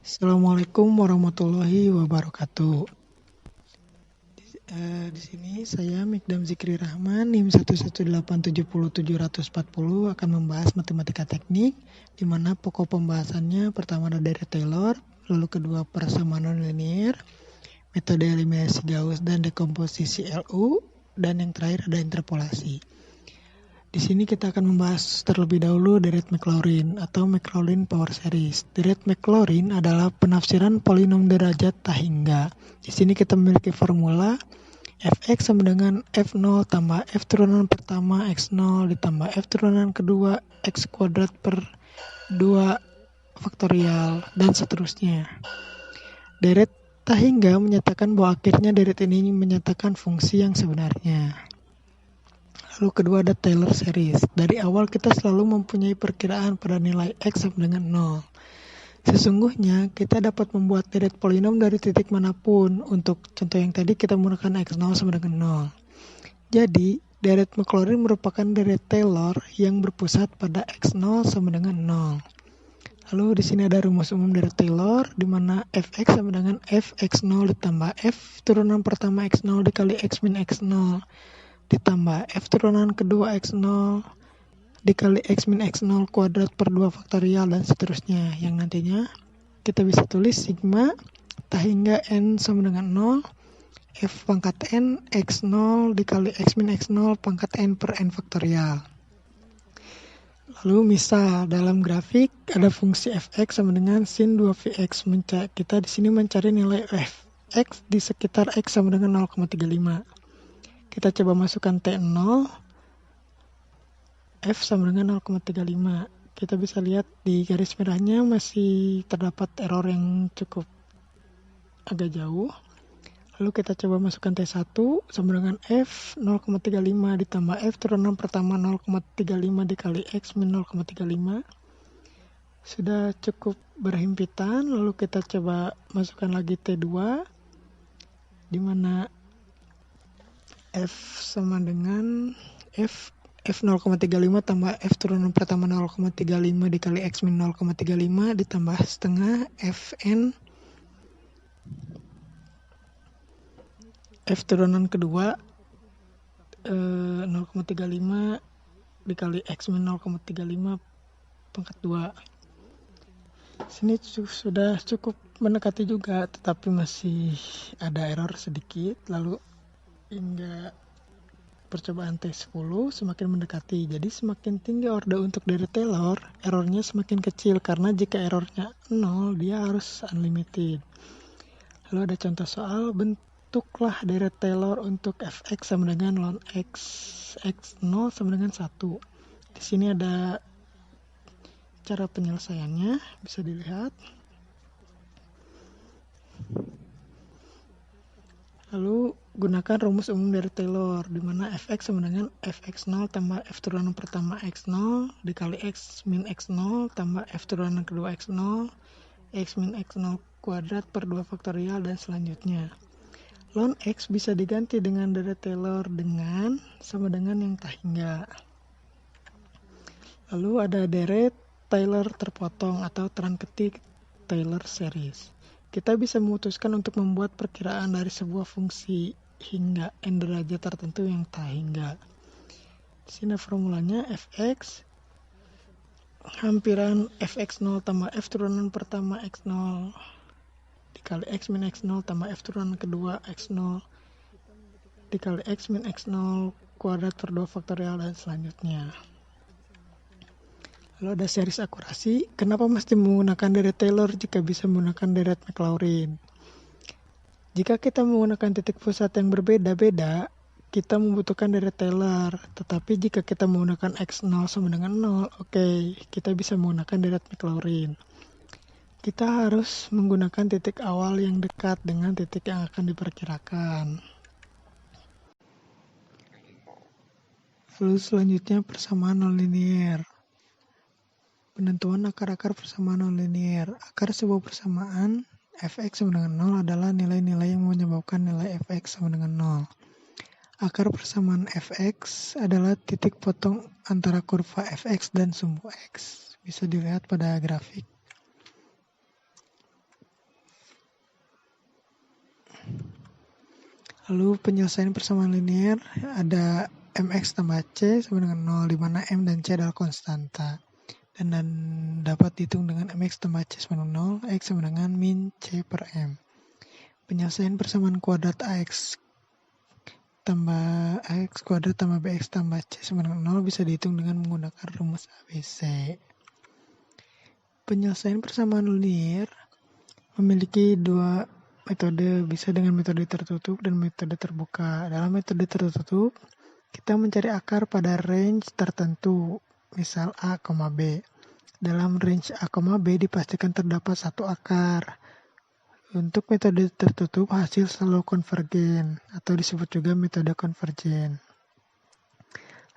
Assalamualaikum warahmatullahi wabarakatuh. Di sini saya Mikdam Zikri Rahman, NIM 118770740 akan membahas matematika teknik, di mana pokok pembahasannya pertama ada dari Taylor, lalu kedua persamaan nonlinear, metode eliminasi Gauss dan dekomposisi LU, dan yang terakhir ada interpolasi. Di sini kita akan membahas terlebih dahulu deret Maclaurin atau Maclaurin power series. Deret Maclaurin adalah penafsiran polinom derajat tak hingga. Di sini kita memiliki formula fx sama dengan f0 tambah f turunan pertama x0 ditambah f turunan kedua x kuadrat per 2 faktorial dan seterusnya. Deret tak hingga menyatakan bahwa akhirnya deret ini menyatakan fungsi yang sebenarnya. Lalu kedua ada Taylor series. Dari awal kita selalu mempunyai perkiraan pada nilai x sama dengan 0. Sesungguhnya kita dapat membuat deret polinom dari titik manapun. Untuk contoh yang tadi kita menggunakan x0 sama dengan 0. Jadi deret Maclaurin merupakan deret Taylor yang berpusat pada x0 sama dengan 0. Lalu di sini ada rumus umum deret Taylor di mana fx sama dengan fx0 ditambah f turunan pertama x0 dikali x min x0 ditambah f turunan kedua x0 dikali x min x0 kuadrat per 2 faktorial dan seterusnya, yang nantinya kita bisa tulis sigma tak hingga n sama dengan 0 f pangkat n x0 dikali x min x0 pangkat n per n faktorial. Lalu misal dalam grafik ada fungsi fx sama dengan sin 2vx. Kita di sini mencari nilai fx di sekitar x sama dengan 0,35. Kita coba masukkan T0, F sama dengan 0,35. Kita bisa lihat di garis merahnya masih terdapat error yang cukup agak jauh. Lalu kita coba masukkan T1 sama dengan F 0,35 ditambah F turunan pertama 0,35 dikali X min 0,35. Sudah cukup berhimpitan. Lalu kita coba masukkan lagi T2 di mana F sama dengan F 0,35 tambah F turunan pertama 0,35 dikali X min 0,35 ditambah setengah Fn F turunan kedua 0,35 dikali X min 0,35 pangkat 2. Sini sudah cukup mendekati juga, tetapi masih ada error sedikit. Lalu hingga percobaan T10 semakin mendekati. Jadi semakin tinggi orde untuk deret Taylor, errornya semakin kecil karena jika errornya 0, dia harus unlimited. Lalu ada contoh soal, bentuklah deret Taylor untuk fx sama dengan ln x0 sama dengan 1. Di sini ada cara penyelesaiannya, bisa dilihat. Lalu gunakan rumus umum dari Taylor di mana fx sama dengan fx0 tambah f turunan pertama x0 dikali x min x0 tambah f turunan kedua x0 x min x0 kuadrat per 2 faktorial dan selanjutnya. Ln x bisa diganti dengan deret Taylor dengan sama dengan yang tak hingga. Lalu ada deret Taylor terpotong atau tran ketik Taylor series. Kita bisa memutuskan untuk membuat perkiraan dari sebuah fungsi hingga n derajat tertentu yang tak hingga. Di sini formulanya fx hampiran fx0 tambah f turunan pertama x0 dikali x min x0 tambah f turunan kedua x0 dikali x min x0 kuadrat per 2 faktorial dan selanjutnya. Lalu ada series akurasi. Kenapa mesti menggunakan deret Taylor jika bisa menggunakan deret Maclaurin? Jika kita menggunakan titik pusat yang berbeda-beda, kita membutuhkan deret Taylor. Tetapi jika kita menggunakan x0 sama dengan 0, kita bisa menggunakan deret Maclaurin. Kita harus menggunakan titik awal yang dekat dengan titik yang akan diperkirakan. Lalu selanjutnya persamaan nonlinear. Penentuan akar-akar persamaan nonlinear. Akar sebuah persamaan fx sama dengan 0 adalah nilai-nilai yang menyebabkan nilai fx sama dengan 0. Akar persamaan fx adalah titik potong antara kurva fx dan sumbu x. Bisa dilihat pada grafik. Lalu penyelesaian persamaan linear ada mx tambah c sama dengan 0, di mana m dan c adalah konstanta. Dan dapat dihitung dengan mx tambah c sama dengan 0, x sama dengan min c per m. Penyelesaian persamaan kuadrat ax kuadrat tambah bx tambah c sama dengan 0 bisa dihitung dengan menggunakan rumus ABC. Penyelesaian persamaan linear memiliki dua metode, bisa dengan metode tertutup dan metode terbuka. Dalam metode tertutup, kita mencari akar pada range tertentu, misal A, B. Dalam range A, B dipastikan terdapat satu akar. Untuk metode tertutup, hasil selalu konvergen, atau disebut juga metode konvergen.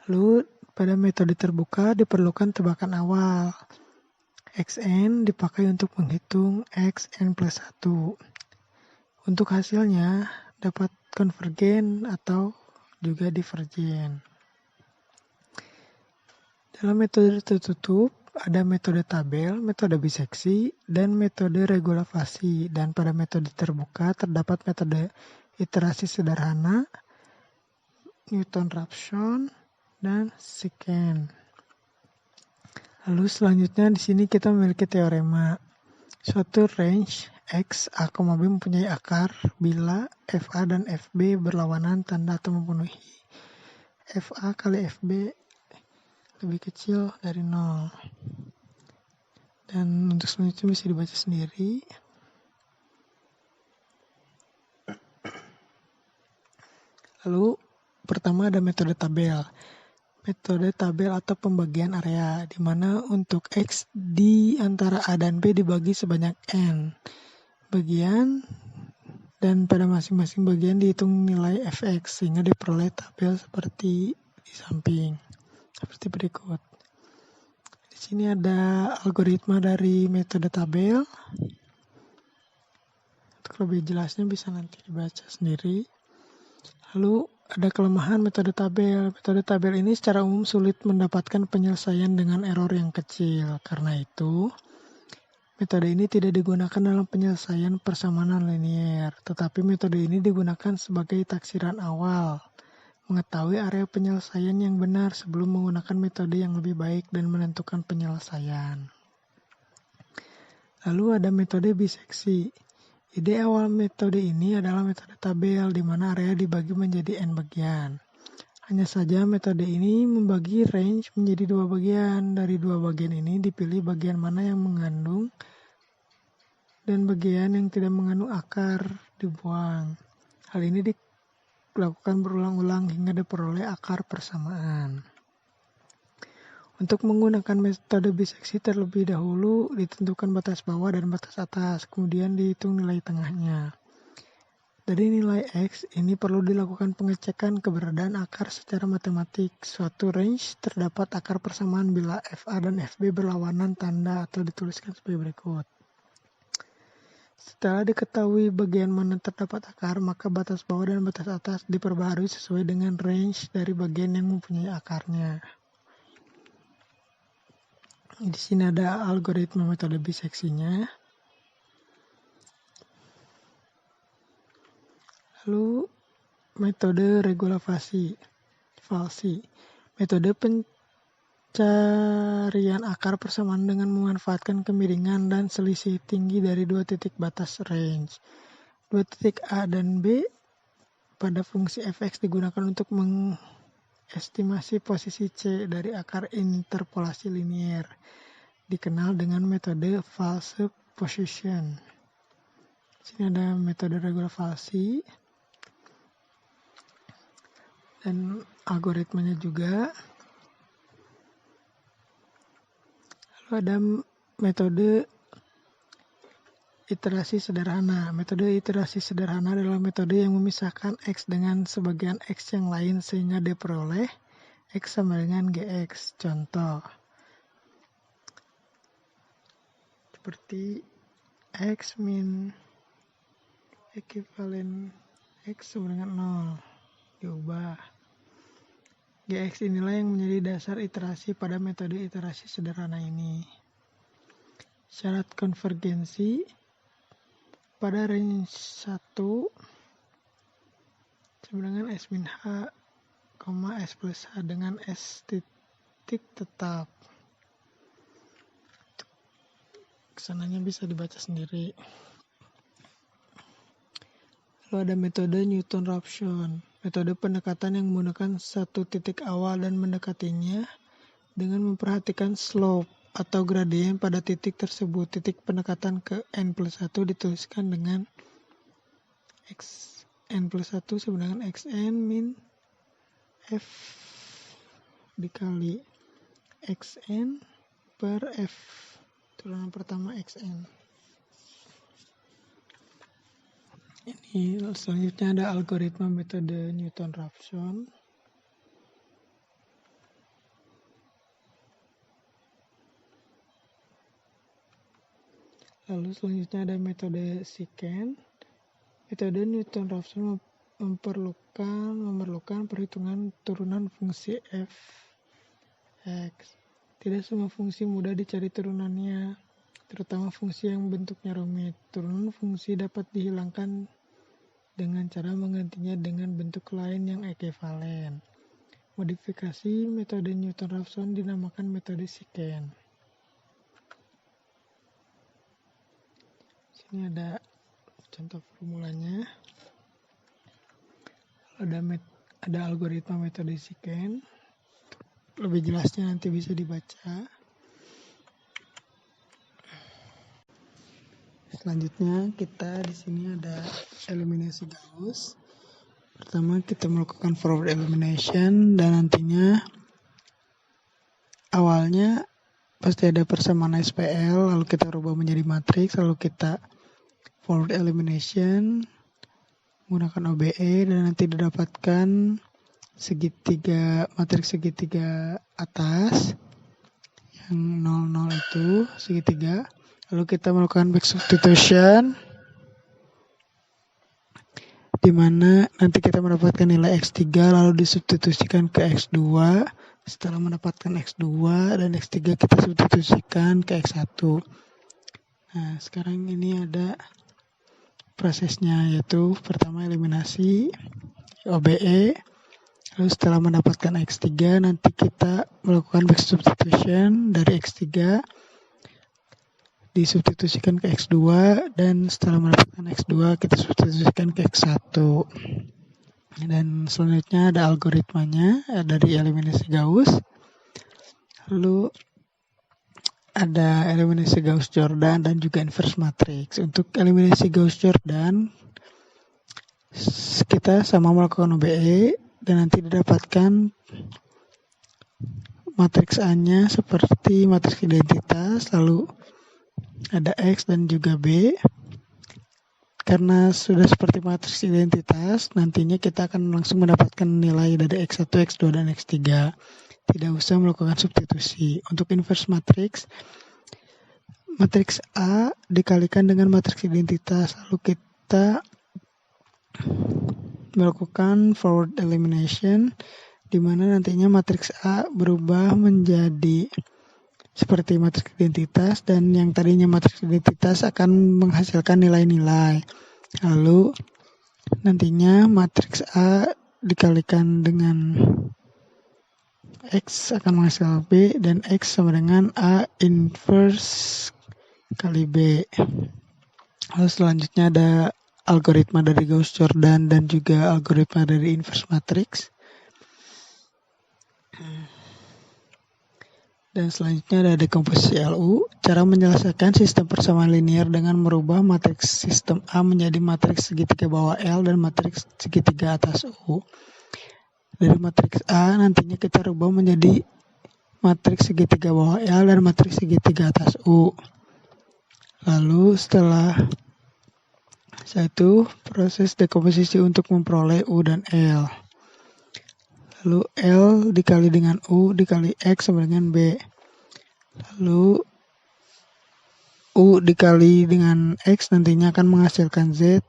Lalu, pada metode terbuka diperlukan tebakan awal. Xn dipakai untuk menghitung Xn plus 1. Untuk hasilnya dapat konvergen atau juga divergen. Dalam metode tertutup ada metode tabel, metode biseksi, dan metode regulasi. Dan pada metode terbuka terdapat metode iterasi sederhana, Newton-Raphson, dan secant. Lalu selanjutnya di sini kita memiliki teorema. Suatu range X, A, B mempunyai akar bila FA dan FB berlawanan tanda atau memenuhi FA kali FB lebih kecil dari 0. Dan untuk selanjutnya bisa dibaca sendiri. Lalu pertama ada metode tabel. Metode tabel atau pembagian area, di mana untuk X di antara A dan B dibagi sebanyak N bagian, dan pada masing-masing bagian dihitung nilai fx, sehingga diperoleh tabel seperti di samping, seperti berikut. Di sini ada algoritma dari metode tabel. Untuk lebih jelasnya bisa nanti dibaca sendiri. Lalu ada kelemahan metode tabel. Metode tabel ini secara umum sulit mendapatkan penyelesaian dengan error yang kecil. Karena itu, metode ini tidak digunakan dalam penyelesaian persamaan linear. Tetapi metode ini digunakan sebagai taksiran awal, mengetahui area penyelesaian yang benar sebelum menggunakan metode yang lebih baik dan menentukan penyelesaian. Lalu ada metode biseksi. Ide awal metode ini adalah metode tabel, di mana area dibagi menjadi N bagian. Hanya saja metode ini membagi range menjadi dua bagian. Dari dua bagian ini dipilih bagian mana yang mengandung dan bagian yang tidak mengandung akar dibuang. Hal ini dilakukan berulang-ulang hingga diperoleh akar persamaan. Untuk menggunakan metode biseksi terlebih dahulu ditentukan batas bawah dan batas atas, kemudian dihitung nilai tengahnya. Dari nilai X ini perlu dilakukan pengecekan keberadaan akar secara matematik. Suatu range terdapat akar persamaan bila FA dan FB berlawanan tanda atau dituliskan sebagai berikut. Setelah diketahui bagian mana terdapat akar, maka batas bawah dan batas atas diperbaharui sesuai dengan range dari bagian yang mempunyai akarnya. Di sini ada algoritma metode biseksinya. Lalu metode regulasi, metode pencarian akar persamaan dengan memanfaatkan kemiringan dan selisih tinggi dari dua titik batas range. Dua titik A dan B pada fungsi fx digunakan untuk mengestimasi posisi C dari akar interpolasi linear, dikenal dengan metode false position. Di sini ada metode regulasi dan algoritmanya juga. Lalu ada metode iterasi sederhana. Metode iterasi sederhana adalah metode yang memisahkan X dengan sebagian X yang lain sehingga diperoleh X sama dengan GX. Contoh, seperti X min ekivalen X sama dengan 0 diubah. GX inilah yang menjadi dasar iterasi pada metode iterasi sederhana ini. Syarat konvergensi pada range 1 sama dengan S min H, S plus H dengan S titik tetap. Kesananya bisa dibaca sendiri. Lalu ada metode Newton-Raphson, metode pendekatan yang menggunakan satu titik awal dan mendekatinya dengan memperhatikan slope atau gradien pada titik tersebut. Titik pendekatan ke n plus 1 dituliskan dengan x n plus 1 sama dengan xn min f dikali xn per f. Turunan pertama xn. Ini selanjutnya ada algoritma metode Newton-Raphson. Lalu selanjutnya ada metode secant. Metode Newton-Raphson memerlukan perhitungan turunan fungsi f x. Tidak semua fungsi mudah dicari turunannya, terutama fungsi yang bentuknya rumit. Turunan fungsi dapat dihilangkan dengan cara menggantinya dengan bentuk lain yang ekivalen. Modifikasi metode Newton-Raphson dinamakan metode secant. Sini ada contoh formulanya. Ada algoritma metode secant. Lebih jelasnya nanti bisa dibaca. Selanjutnya kita di sini ada eliminasi Gauss. Pertama kita melakukan forward elimination dan nantinya awalnya pasti ada persamaan SPL, lalu kita rubah menjadi matriks, lalu kita forward elimination menggunakan OBE dan nanti didapatkan matriks segitiga atas yang 00 itu segitiga. Lalu kita melakukan back substitution di mana nanti kita mendapatkan nilai X3 lalu disubstitusikan ke X2. Setelah mendapatkan X2 dan X3 kita substitusikan ke X1. Nah, sekarang ini ada prosesnya, yaitu pertama eliminasi OBE. Lalu setelah mendapatkan X3 nanti kita melakukan back substitution dari X3 disubstitusikan ke X2 dan setelah mendapatkan X2 kita substitusikan ke X1. Dan selanjutnya ada algoritmanya dari eliminasi Gauss. Lalu ada eliminasi Gauss-Jordan dan juga inverse matrix. Untuk eliminasi Gauss-Jordan kita sama melakukan OBE dan nanti didapatkan matriks A-nya seperti matriks identitas, lalu ada X dan juga B. Karena sudah seperti matriks identitas, nantinya kita akan langsung mendapatkan nilai dari X1, X2, dan X3. Tidak usah melakukan substitusi. Untuk inverse matrix, matriks A dikalikan dengan matriks identitas, lalu kita melakukan forward elimination, di mana nantinya matriks A berubah menjadi seperti matriks identitas dan yang tadinya matriks identitas akan menghasilkan nilai-nilai. Lalu nantinya matriks A dikalikan dengan X akan menghasilkan B dan X sama dengan A inverse kali B. Lalu selanjutnya ada algoritma dari Gauss-Jordan dan juga algoritma dari inverse matrix. Dan selanjutnya ada dekomposisi LU, cara menyelesaikan sistem persamaan linear dengan merubah matriks sistem A menjadi matriks segitiga bawah L dan matriks segitiga atas U. Dari matriks A nantinya kita rubah menjadi matriks segitiga bawah L dan matriks segitiga atas U. Lalu setelah itu proses dekomposisi untuk memperoleh U dan L. Lalu L dikali dengan U dikali X sama dengan B. Lalu U dikali dengan X nantinya akan menghasilkan Z.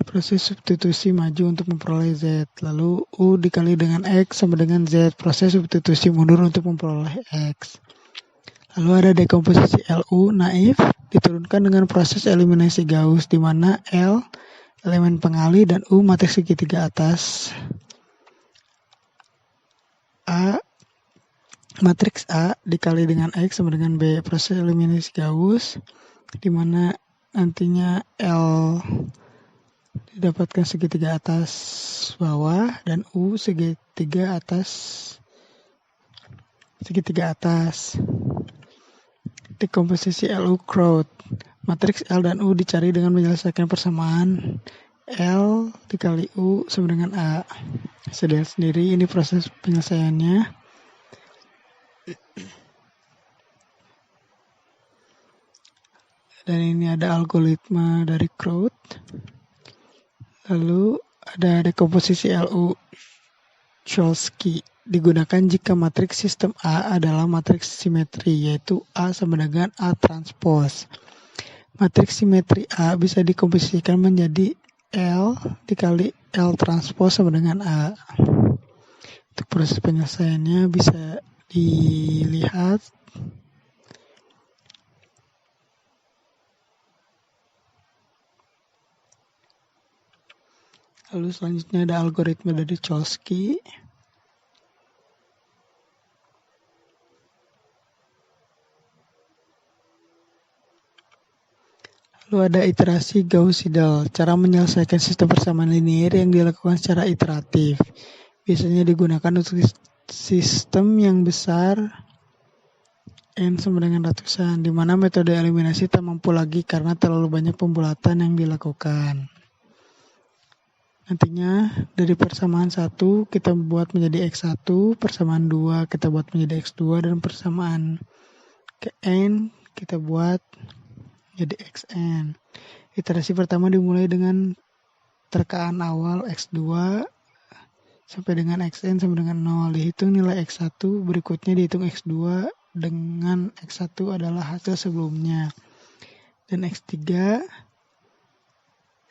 Proses substitusi maju untuk memperoleh Z. Lalu U dikali dengan X sama dengan Z. Proses substitusi mundur untuk memperoleh X. Lalu ada dekomposisi LU naif diturunkan dengan proses eliminasi Gauss, di mana L elemen pengali, dan U matriks segitiga atas. A matriks A dikali dengan X sama dengan B, proses eliminasi Gauss, di mana nantinya L didapatkan segitiga atas bawah dan U segitiga atas. Dekomposisi LU crowd. Matriks L dan U dicari dengan menyelesaikan persamaan L dikali U sama dengan A. Sudah sendiri, ini proses penyelesaiannya. Dan ini ada algoritma dari crowd. Lalu ada dekomposisi LU Cholesky. Digunakan jika matriks sistem A adalah matriks simetri, yaitu A sama dengan A transpose. Matriks simetri A bisa dikomposisikan menjadi L dikali L transpose sama dengan A. Untuk proses penyelesaiannya bisa dilihat. Lalu selanjutnya ada algoritma dari Cholesky. Lalu ada iterasi Gauss-Seidel, cara menyelesaikan sistem persamaan linear yang dilakukan secara iteratif. Biasanya digunakan untuk sistem yang besar N sama dengan ratusan, di mana metode eliminasi tak mampu lagi karena terlalu banyak pembulatan yang dilakukan. Nantinya dari persamaan 1 kita buat menjadi X1, persamaan 2 kita buat menjadi X2, dan persamaan ke N kita buat jadi XN. Iterasi pertama dimulai dengan terkaan awal X2 sampai dengan XN sama dengan 0. Dihitung nilai X1, berikutnya dihitung X2 dengan X1 adalah hasil sebelumnya. Dan X3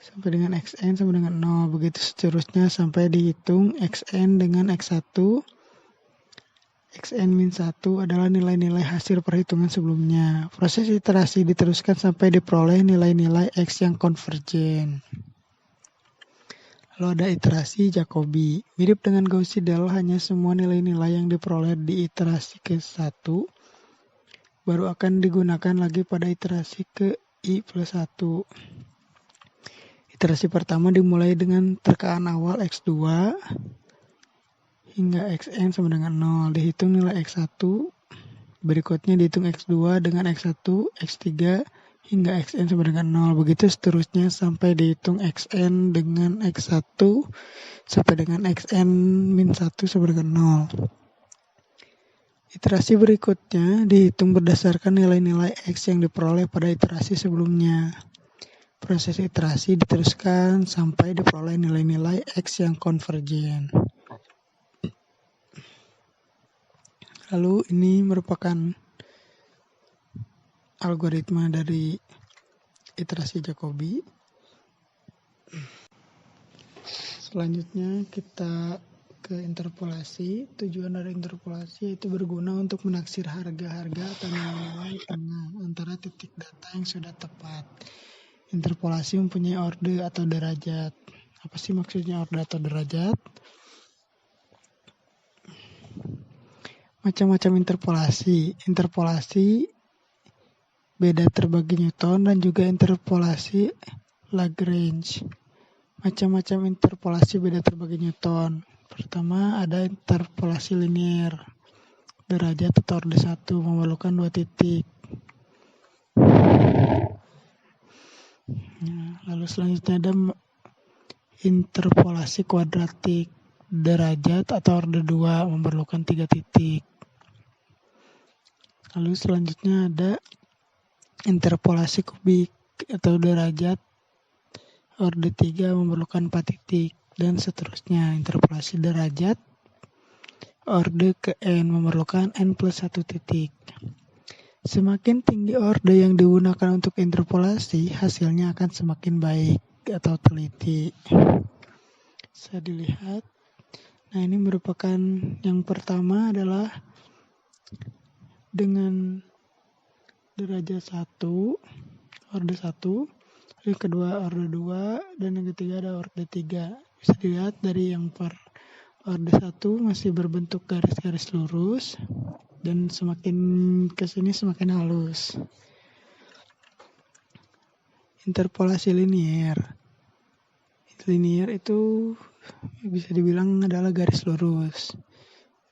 sampai dengan XN sama dengan 0. Begitu seterusnya sampai dihitung XN dengan X1. Xn-1 adalah nilai-nilai hasil perhitungan sebelumnya. Proses iterasi diteruskan sampai diperoleh nilai-nilai X yang konvergen. Lalu ada iterasi Jacobi. Mirip dengan Gauss-Seidel, hanya semua nilai-nilai yang diperoleh di iterasi ke-1 baru akan digunakan lagi pada iterasi ke I+1. Iterasi pertama dimulai dengan terkaan awal X2 hingga Xn sama dengan 0. Dihitung nilai X1, berikutnya dihitung X2 dengan X1, X3 hingga Xn sama dengan 0. Begitu seterusnya sampai dihitung Xn dengan X1 sampai dengan Xn-1 sama dengan 0. Iterasi berikutnya dihitung berdasarkan nilai-nilai X yang diperoleh pada iterasi sebelumnya. Proses iterasi diteruskan sampai diperoleh nilai-nilai X yang konvergen. Lalu ini merupakan algoritma dari iterasi Jacobi. Selanjutnya kita ke interpolasi. Tujuan dari interpolasi yaitu berguna untuk menaksir harga-harga atau nilai-nilai tengah antara titik data yang sudah tepat. Interpolasi mempunyai orde atau derajat. Apa sih maksudnya orde atau derajat? Macam-macam interpolasi. Interpolasi beda terbagi Newton dan juga interpolasi Lagrange. Macam-macam interpolasi beda terbagi Newton. Pertama ada interpolasi linear. Derajat atau orde 1 memerlukan 2 titik. Lalu selanjutnya ada interpolasi kuadratik. Derajat atau orde 2 memerlukan 3 titik. Lalu selanjutnya ada interpolasi kubik atau derajat orde 3 memerlukan 4 titik. Dan seterusnya interpolasi derajat orde ke N memerlukan N plus 1 titik. Semakin tinggi orde yang digunakan untuk interpolasi, hasilnya akan semakin baik atau teliti. Bisa dilihat. Nah, ini merupakan yang pertama adalah dengan derajat 1, orde 1. yang kedua orde 2, dan yang ketiga ada orde 3. Bisa dilihat dari yang per orde 1 masih berbentuk garis-garis lurus, dan semakin kesini semakin halus. Interpolasi linier. Linier itu bisa dibilang adalah garis lurus.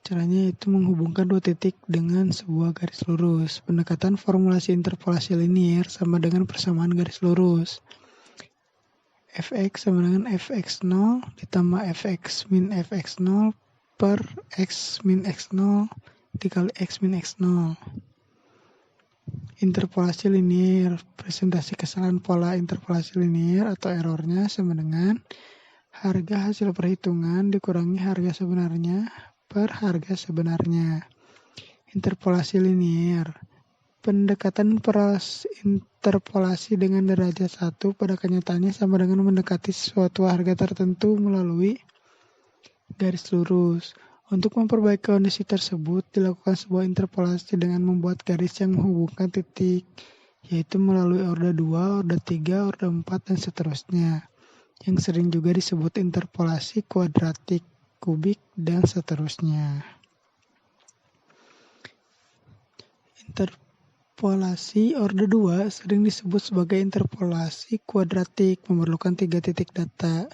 Caranya itu menghubungkan dua titik dengan sebuah garis lurus. Pendekatan formulasi interpolasi linier sama dengan persamaan garis lurus. Fx sama dengan Fx0 ditambah Fx min Fx0 per X min X0 dikali X min X0. Interpolasi linier. Presentasi kesalahan pola interpolasi linier atau errornya sama dengan harga hasil perhitungan dikurangi harga sebenarnya per harga sebenarnya. Interpolasi linier. Pendekatan interpolasi dengan derajat 1 pada kenyataannya sama dengan mendekati suatu harga tertentu melalui garis lurus. Untuk memperbaiki kondisi tersebut, dilakukan sebuah interpolasi dengan membuat garis yang menghubungkan titik, yaitu melalui orde 2, orde 3, orde 4, dan seterusnya, yang sering juga disebut interpolasi kuadratik, kubik, dan seterusnya. Interpolasi orde 2 sering disebut sebagai interpolasi kuadratik, memerlukan 3 titik data.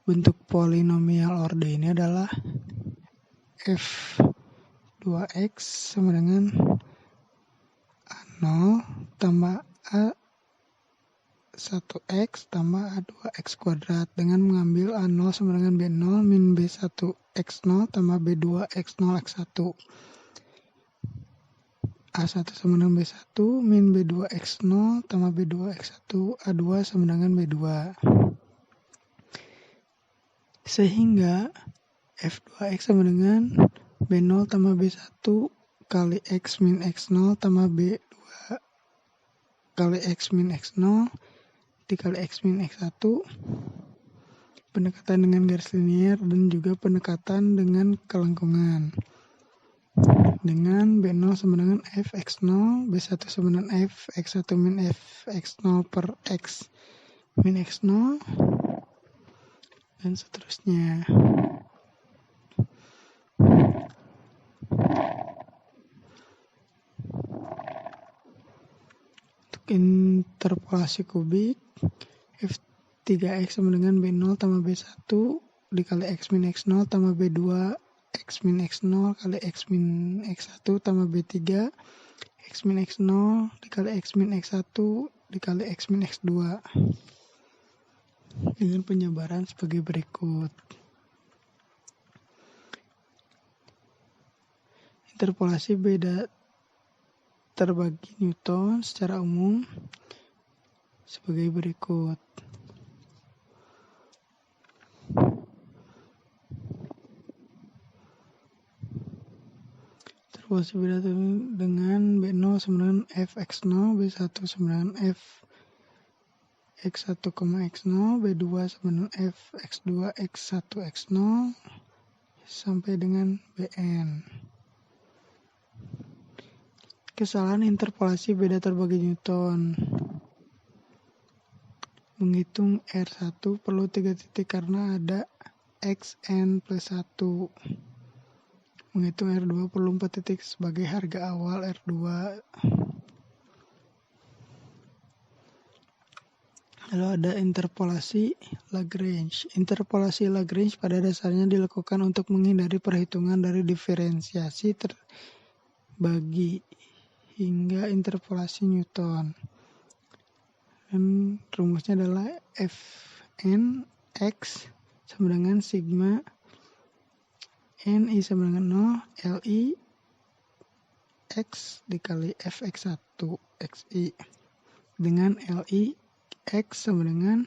Bentuk polinomial orde ini adalah f2x sama dengan a0 tambah a1x tambah a2x kuadrat dengan mengambil a0 sama dengan b0 min b1x0 tambah b2x0x1. A1 sama dengan B1 min B2X0 tambah B2X1, A2 sama dengan B2. Sehingga F2X sama dengan B0 tambah B1 kali X min X0 tambah B2 kali X min X0 dikali X min X1. Pendekatan dengan garis linier dan juga pendekatan dengan kelengkungan. Dengan B0 sama dengan Fx0, B1 sama dengan Fx1 min Fx0 per X min X0, dan seterusnya. Untuk interpolasi kubik, F3x sama dengan B0 tambah B1 dikali X min X0 tambah B2 X min X0 kali X min X1 tambah B3 X min X0 dikali X min X1 dikali X min X2 dengan penjabaran sebagai berikut. Interpolasi beda terbagi Newton secara umum sebagai berikut. Interpolasi beda dengan B0 sama dengan Fx0, B1 sama dengan Fx1, X0, B2 sama dengan Fx2, X1, X0 sampai dengan Bn. Kesalahan interpolasi beda terbagi Newton. Menghitung R1 perlu 3 titik karena ada Xn plus 1. Menghitung R2 perlu 4 titik sebagai harga awal R2. Lalu ada interpolasi Lagrange. Interpolasi Lagrange pada dasarnya dilakukan untuk menghindari perhitungan dari diferensiasi terbagi hingga interpolasi Newton. Dan rumusnya adalah Fn X sama dengan sigma Ni sama dengan 0 Li X dikali Fx1 Xi dengan Li X sama dengan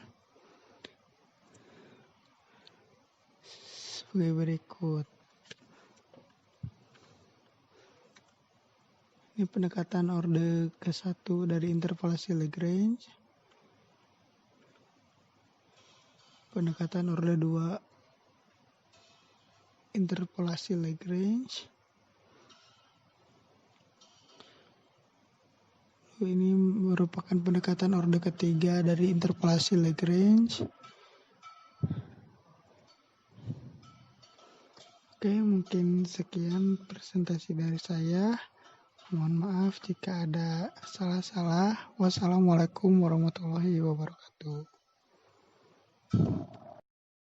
sebagai berikut. Ini pendekatan orde ke-1 dari interpolasi Lagrange. Pendekatan orde 2 interpolasi Lagrange. Ini merupakan pendekatan orde ketiga dari interpolasi Lagrange. Oke, mungkin sekian presentasi dari saya. Mohon maaf jika ada salah-salah. Wassalamualaikum warahmatullahi wabarakatuh.